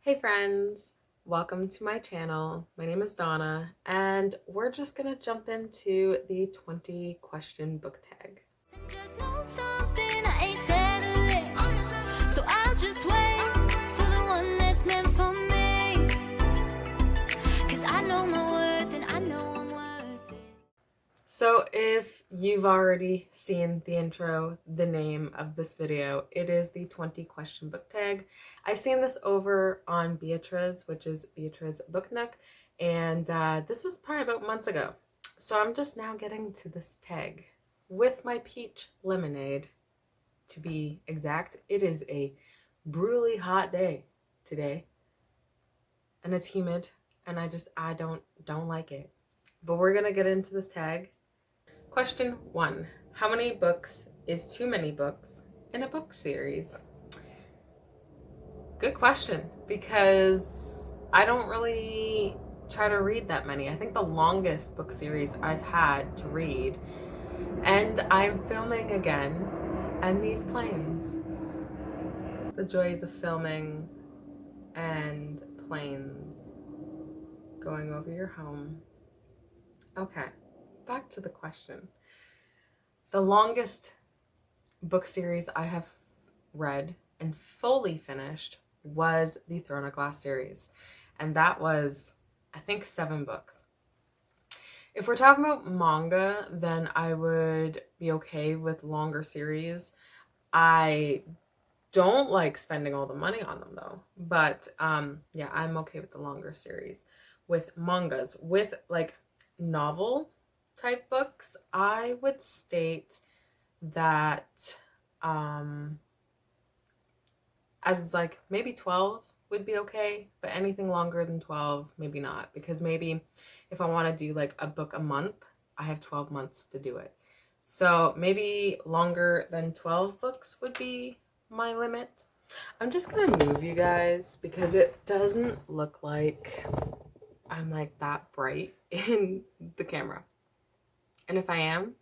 Hey friends, welcome to my channel. My name is Donna and we're just gonna jump into the 20 question book tag. Just know something, I ain't settling, so I'll just wait for the one that's meant for me, 'cause I know my worth and I know I'm worth it. So if you've already seen the intro, the name of this video, it is the 20 question book tag. I've seen this over on Beatriz, which is Beatriz Book Nook, and this was probably about months ago. So I'm just now getting to this tag with my peach lemonade. To be exact, it is a brutally hot day today, and it's humid, and I don't like it. But we're gonna get into this tag. Question 1. How many books is too many books in a book series? Good question, because I don't really try to read that many. I think the longest book series I've had to read, and I'm filming again, and these planes. The joys of filming and planes going over your home. Okay, back to the question. The longest book series I have read and fully finished was the Throne of Glass series, and that was, I think, 7 books. If we're talking about manga, then I would be okay with longer series. I don't like spending all the money on them though, but yeah, I'm okay with the longer series. With mangas, with like novel type books, I would state that as like maybe 12 would be okay, but anything longer than 12 maybe not, because maybe if I want to do like a book a month, I have 12 months to do it. So maybe longer than 12 books would be my limit. I'm just gonna move you guys because it doesn't look like I'm like that bright in the camera. And if I am,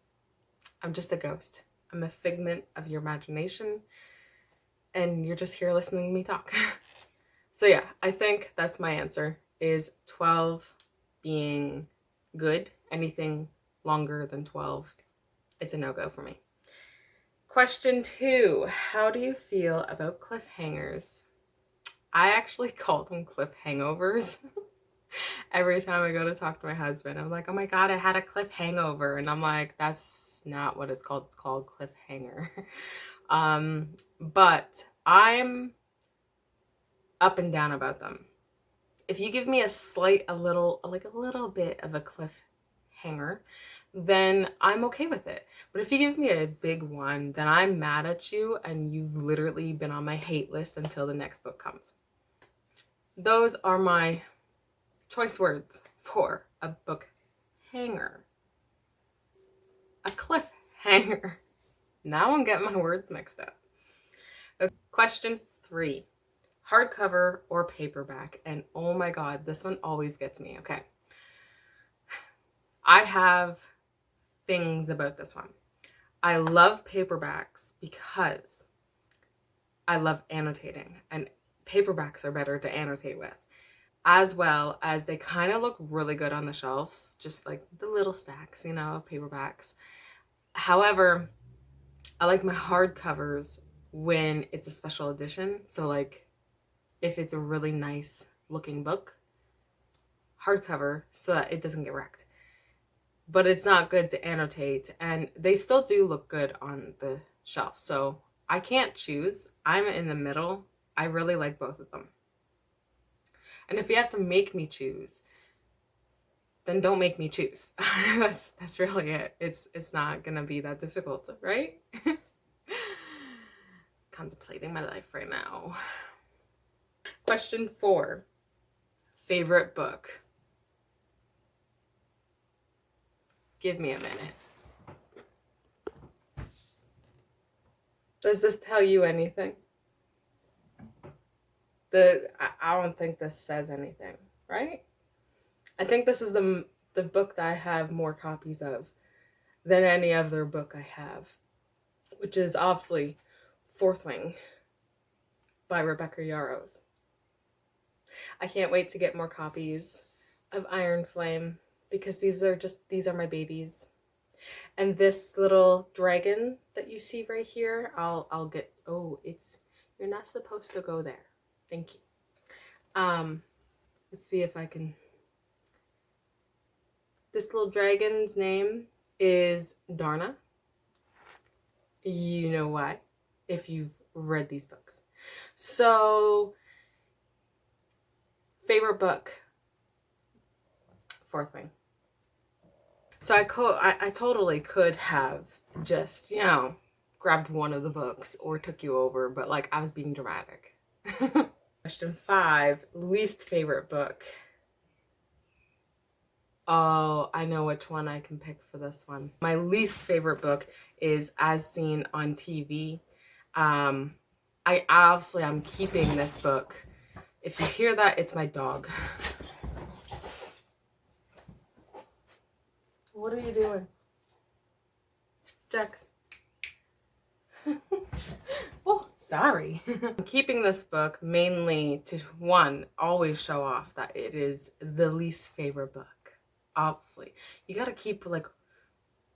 I'm just a ghost. I'm a figment of your imagination, and you're just here listening to me talk. So yeah, I think that's my answer, is 12 being good. Anything longer than 12, it's a no-go for me. Question 2, how do you feel about cliffhangers? I actually call them cliff hangovers. Every time I go to talk to my husband, I'm like, oh my God, I had a cliff hangover. And I'm like, that's not what it's called. It's called cliffhanger. But I'm up and down about them. If you give me a little bit of a cliffhanger, then I'm okay with it. But if you give me a big one, then I'm mad at you and you've literally been on my hate list until the next book comes. Those are my choice words for a book hanger. A cliffhanger. Now I'm getting my words mixed up. Okay, question 3. Hardcover or paperback? And oh my God, this one always gets me. Okay. I have things about this one. I love paperbacks because I love annotating, and paperbacks are better to annotate with, as well as they kind of look really good on the shelves, just like the little stacks, of paperbacks. However, I like my hardcovers when it's a special edition. So like if it's a really nice looking book, hardcover, so that it doesn't get wrecked. But it's not good to annotate, and they still do look good on the shelf. So I can't choose. I'm in the middle. I really like both of them. And if you have to make me choose, then don't make me choose. That's really it. It's not gonna be that difficult, right? Contemplating my life right now. Question 4. Favorite book? Give me a minute. Does this tell you anything? I don't think this says anything, right? I think this is the book that I have more copies of than any other book I have, which is obviously Fourth Wing by Rebecca Yarros. I can't wait to get more copies of Iron Flame because these are my babies. And this little dragon that you see right here, I'll get, oh, you're not supposed to go there. Thank you. Let's see if I can. This little dragon's name is Darna. You know why, if you've read these books. So, favorite book, Fourth Wing. So I totally could have just, grabbed one of the books or took you over, but like I was being dramatic. Question 5, least favorite book. Oh, I know which one I can pick for this one. My least favorite book is As Seen on TV. I'm keeping this book. If you hear that, it's my dog. What are you doing? Jax. Oh, sorry. I'm keeping this book mainly to, one, always show off that it is the least favorite book. Obviously, you gotta keep like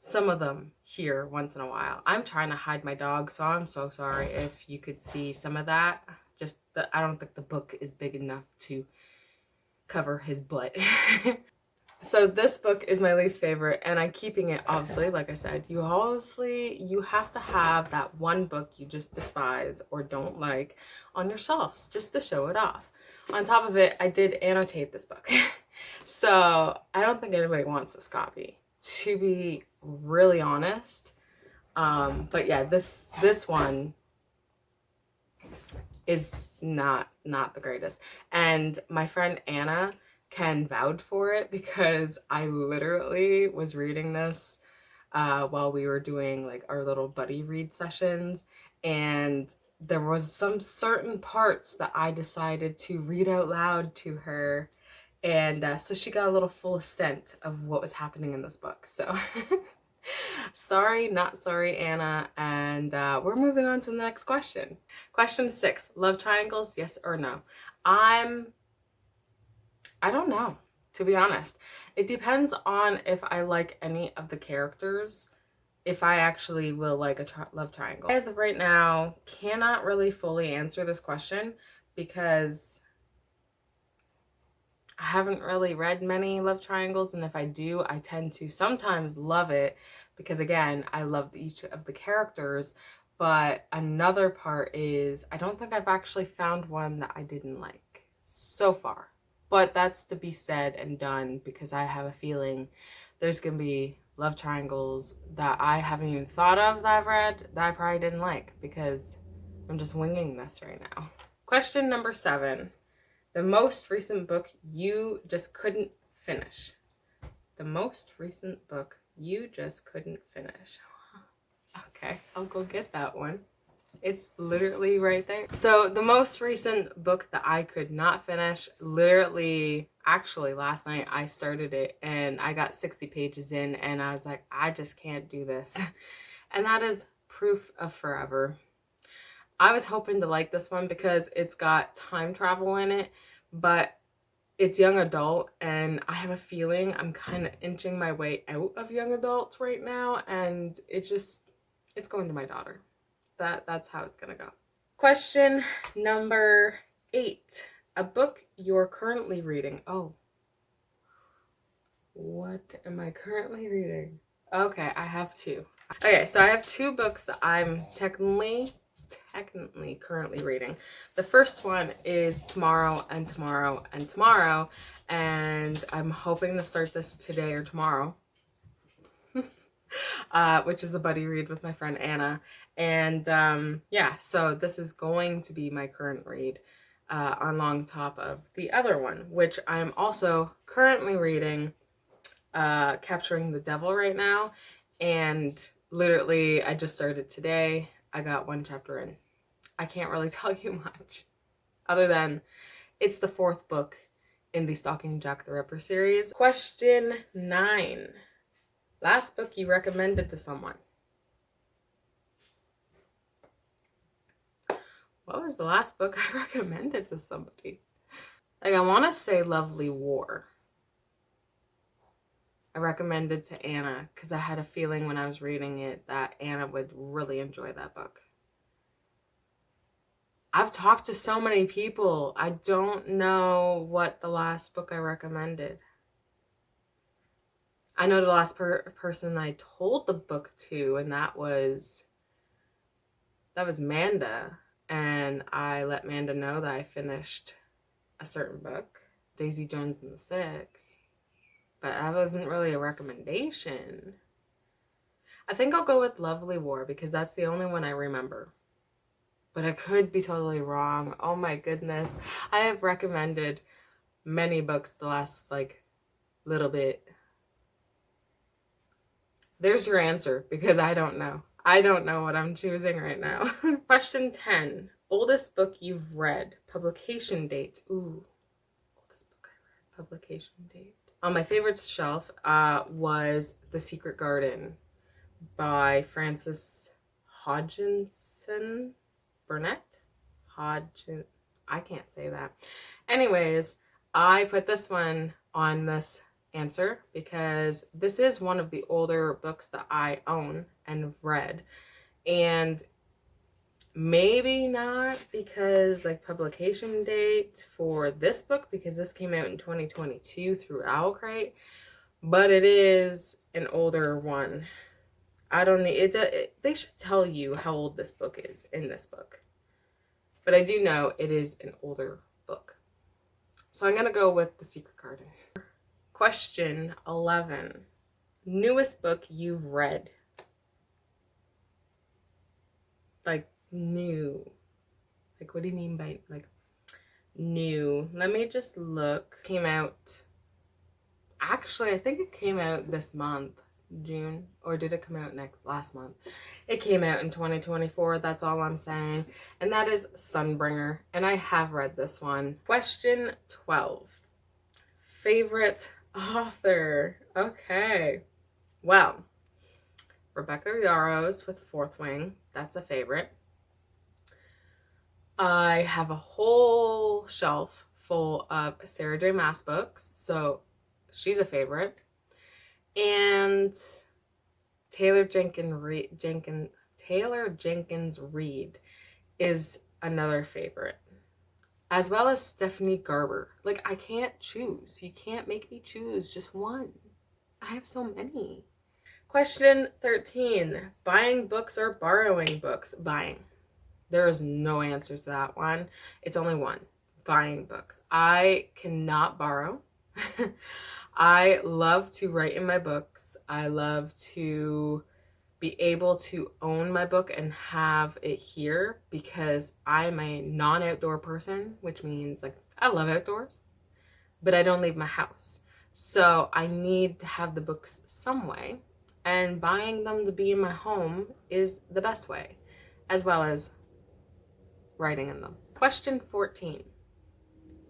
some of them here once in a while. I'm trying to hide my dog, so I'm so sorry if you could see some of that. I don't think the book is big enough to cover his butt. So this book is my least favorite, and I'm keeping it, obviously, like I said. You have to have that one book you just despise or don't like on your shelves just to show it off. On top of it, I did annotate this book. So I don't think anybody wants this copy, to be really honest. But yeah, this one is not the greatest. And my friend Anna can vouch for it because I literally was reading this while we were doing like our little buddy read sessions, and there was some certain parts that I decided to read out loud to her, and so she got a little full extent of what was happening in this book. So sorry, not sorry, Anna. And we're moving on to the next question. Question 6, love triangles, yes or no? I don't know, to be honest. It depends on if I like any of the characters, if I actually will like a love triangle. As of right now, cannot really fully answer this question because I haven't really read many love triangles, and if I do, I tend to sometimes love it because, again, I love each of the characters. But another part is I don't think I've actually found one that I didn't like so far. But that's to be said and done because I have a feeling there's going to be love triangles that I haven't even thought of that I've read that I probably didn't like because I'm just winging this right now. Question number 7. The most recent book you just couldn't finish. The most recent book you just couldn't finish. Okay, I'll go get that one. It's literally right there. So the most recent book that I could not finish, literally, actually last night I started it and I got 60 pages in and I was like, I just can't do this. And that is Proof of Forever. I was hoping to like this one because it's got time travel in it, but it's young adult, and I have a feeling I'm kind of inching my way out of young adult right now, and it's going to my daughter. That's how it's gonna go. Question number 8. A book you're currently reading. Oh. What am I currently reading? Okay, I have 2. Okay, so I have 2 books that I'm technically currently reading. The first one is Tomorrow and Tomorrow and Tomorrow, and I'm hoping to start this today or tomorrow. Which is a buddy read with my friend Anna. And yeah, so this is going to be my current read on top of the other one, which I'm also currently reading, Capturing the Devil right now. And literally, I just started today. I got 1 chapter in. I can't really tell you much other than it's the 4th book in the Stalking Jack the Ripper series. Question 9. Last book you recommended to someone. What was the last book I recommended to somebody? Like, I want to say Lovely War. I recommended to Anna because I had a feeling when I was reading it that Anna would really enjoy that book. I've talked to so many people. I don't know what the last book I recommended. I know the last person I told the book to, and that was Manda. And I let Manda know that I finished a certain book, Daisy Jones and the Six. But that wasn't really a recommendation. I think I'll go with Lovely War because that's the only one I remember. But I could be totally wrong. Oh my goodness. I have recommended many books the last little bit. There's your answer because I don't know. I don't know what I'm choosing right now. Question 10. Oldest book you've read. Publication date. Ooh. Oldest book I read. Publication date. On my favorite shelf was The Secret Garden by Frances Hodgkinson Burnett. I can't say that. Anyways, I put this one on this answer because this is one of the older books that I own and have read. And maybe not because publication date for this book, because this came out in 2022 through Owlcrate, but it is an older one. I don't need it. They should tell you how old this book is in this book, but I do know it is an older book. So I'm gonna go with The Secret Garden. Question 11. Newest book you've read. New. What do you mean by new? Let me just look. Came out, actually I think it came out this month, June, or did it come out last month? It came out in 2024, that's all I'm saying, and that is Sunbringer, and I have read this one. Question 12. Favorite author. Okay, well, Rebecca Yarros with Fourth Wing, that's a favorite. I have a whole shelf full of Sarah J. Maas books, so she's a favorite. And Taylor Jenkins Reid is another favorite, as well as Stephanie Garber. I can't choose. You can't make me choose just one. I have so many. Question 13. Buying books or borrowing books? Buying. There is no answer to that one. It's only one. Buying books. I cannot borrow. I love to write in my books. I love to be able to own my book and have it here because I'm a non-outdoor person, which means I love outdoors, but I don't leave my house. So I need to have the books some way, and buying them to be in my home is the best way, as well as writing in them. Question 14.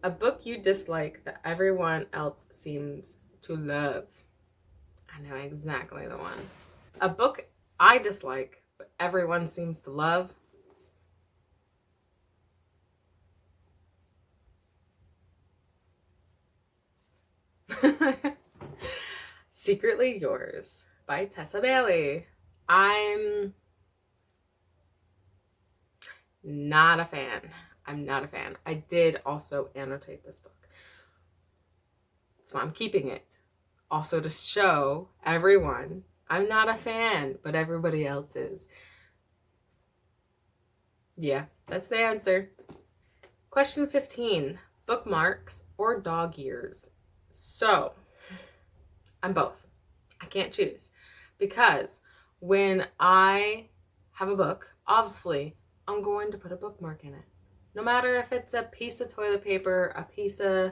A book you dislike that everyone else seems to love. I know exactly the one. A book I dislike but everyone seems to love. Secretly Yours by Tessa Bailey. I'm not a fan. I did also annotate this book, so I'm keeping it. Also to show everyone I'm not a fan, but everybody else is. Yeah, that's the answer. Question 15. Bookmarks or dog ears? So, I'm both. I can't choose. Because when I have a book, obviously, I'm going to put a bookmark in it. No matter if it's a piece of toilet paper, a piece of...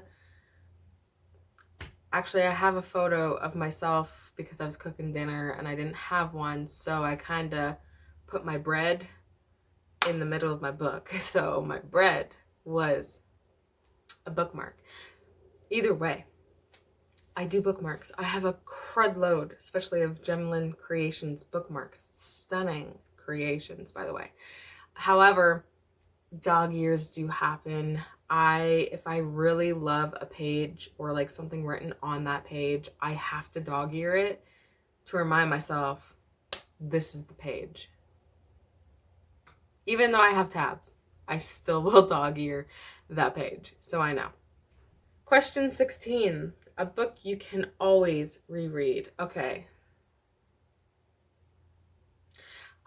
Actually, I have a photo of myself because I was cooking dinner and I didn't have one, so I kind of put my bread in the middle of my book. So my bread was a bookmark. Either way, I do bookmarks. I have a crud load, especially of Gemlin Creations bookmarks. Stunning creations, by the way. However, dog ears do happen. if I really love a page or like something written on that page, I have to dog ear it to remind myself this is the page. Even though I have tabs, I still will dog ear that page, so I know. Question 16. A book you can always reread. Okay.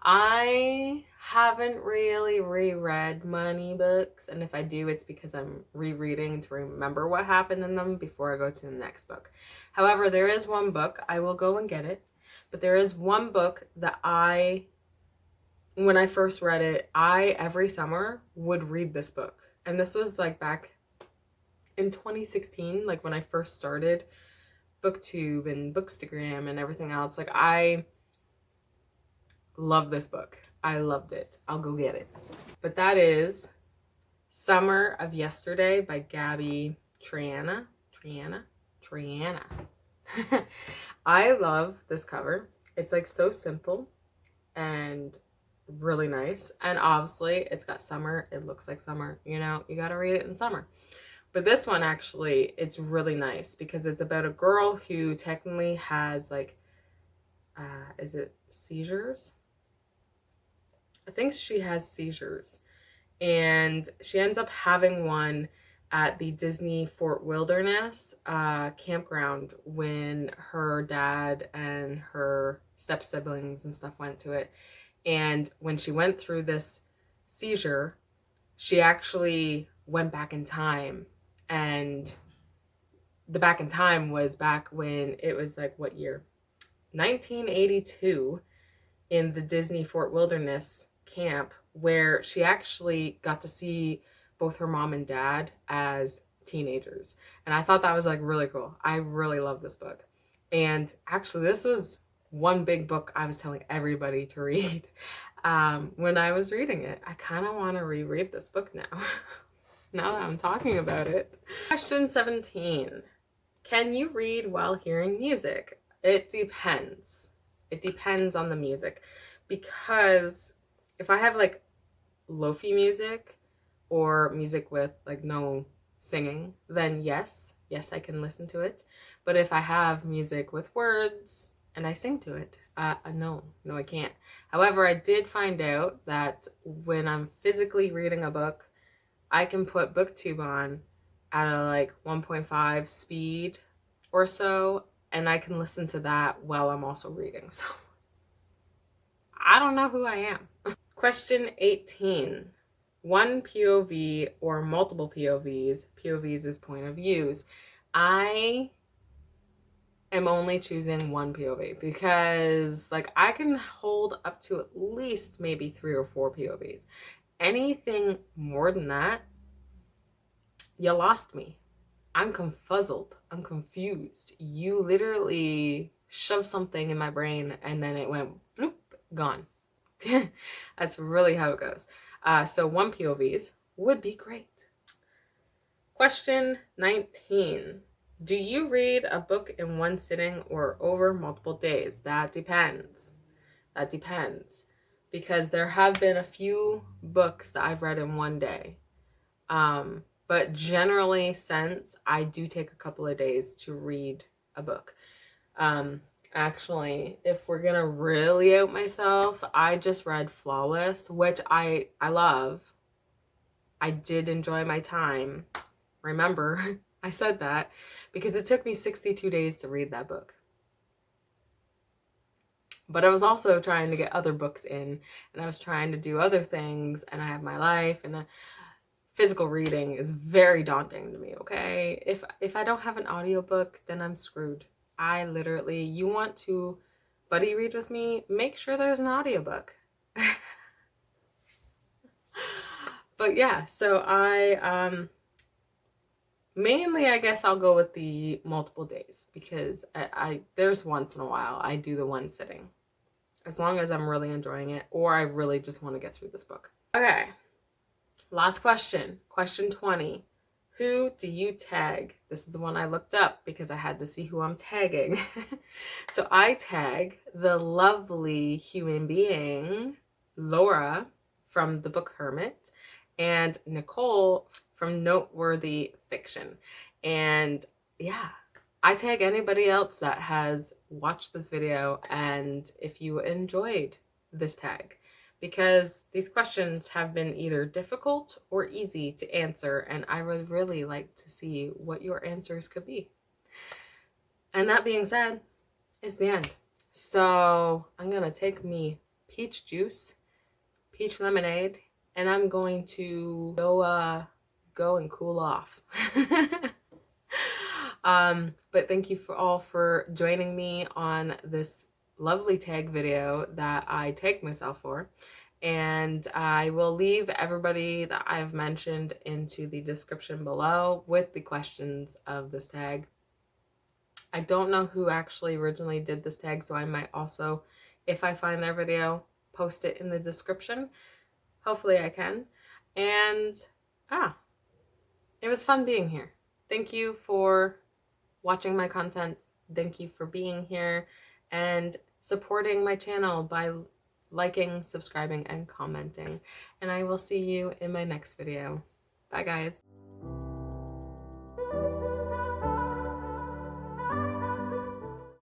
I haven't really reread many books, and if I do, it's because I'm rereading to remember what happened in them before I go to the next book. However, there is one book, I will go and get it, but there is one book that when I first read it, every summer would read this book. And this was like back in 2016, like when I first started BookTube and Bookstagram and everything else. Like, I love this book. I loved it. I'll go get it. But that is Summer of Yesterday by Gabby Triana. I love this cover. It's like so simple and really nice, and obviously it's got summer. It looks like summer, you know, you gotta read it in summer. But this one, actually, it's really nice because it's about a girl who technically has like is it seizures? I think she has seizures, and she ends up having one at the Disney Fort Wilderness campground when her dad and her step siblings and stuff went to it. And when she went through this seizure, she actually went back in time. And the back in time was back when it was like, what year? 1982, in the Disney Fort Wilderness camp, where she actually got to see both her mom and dad as teenagers. And I thought that was like really cool. I really love this book. And actually, this was one big book I was telling everybody to read when I was reading it. I kind of want to reread this book now, now that I'm talking about it. Question 17. Can you read while hearing music? It depends. It depends on the music, because if I have like lo-fi music or music with like no singing, then yes, I can listen to it. But if I have music with words and I sing to it, no, I can't. However, I did find out that when I'm physically reading a book, I can put BookTube on at a like 1.5 speed or so, and I can listen to that while I'm also reading. So I don't know who I am. Question 18. One POV or multiple POVs. POVs is point of views. I am only choosing one POV because like I can hold up to at least maybe 3 or 4 POVs. Anything more than that, you lost me. I'm confuzzled. I'm confused. You literally shoved something in my brain and then it went bloop, gone. That's really how it goes. So 1 POVs would be great. Question 19. Do you read a book in one sitting or over multiple days? That depends. That depends. Because there have been a few books that I've read in one day. But generally, since I do take a couple of days to read a book. Actually, if we're gonna really out myself, I just read Flawless, which I love. I did enjoy my time. Remember, I said that because it took me 62 days to read that book. But I was also trying to get other books in, and I was trying to do other things, and I have my life, and physical reading is very daunting to me, okay? If I don't have an audiobook, then I'm screwed. I literally, you want to buddy read with me, make sure there's an audiobook. But yeah, so mainly I guess I'll go with the multiple days, because there's once in a while I do the one sitting, as long as I'm really enjoying it or I really just want to get through this book. Okay, last question. Question 20. Who do you tag? This is the one I looked up because I had to see who I'm tagging. So I tag the lovely human being, Laura from The Book Hermit, and Nicole from noteworthy fiction. And yeah, I tag anybody else that has watched this video and if you enjoyed this tag, because these questions have been either difficult or easy to answer, and I would really like to see what your answers could be. And that being said, is the end. So I'm gonna take me peach juice, peach lemonade, and I'm going to go and cool off. But thank you for joining me on this lovely tag video that I tagged myself for. And I will leave everybody that I've mentioned into the description below with the questions of this tag. I don't know who actually originally did this tag, so I might also, if I find their video, post it in the description. Hopefully I can. And it was fun being here. Thank you for watching my content. Thank you for being here and supporting my channel by liking, subscribing, and commenting. And I will see you in my next video. Bye, guys.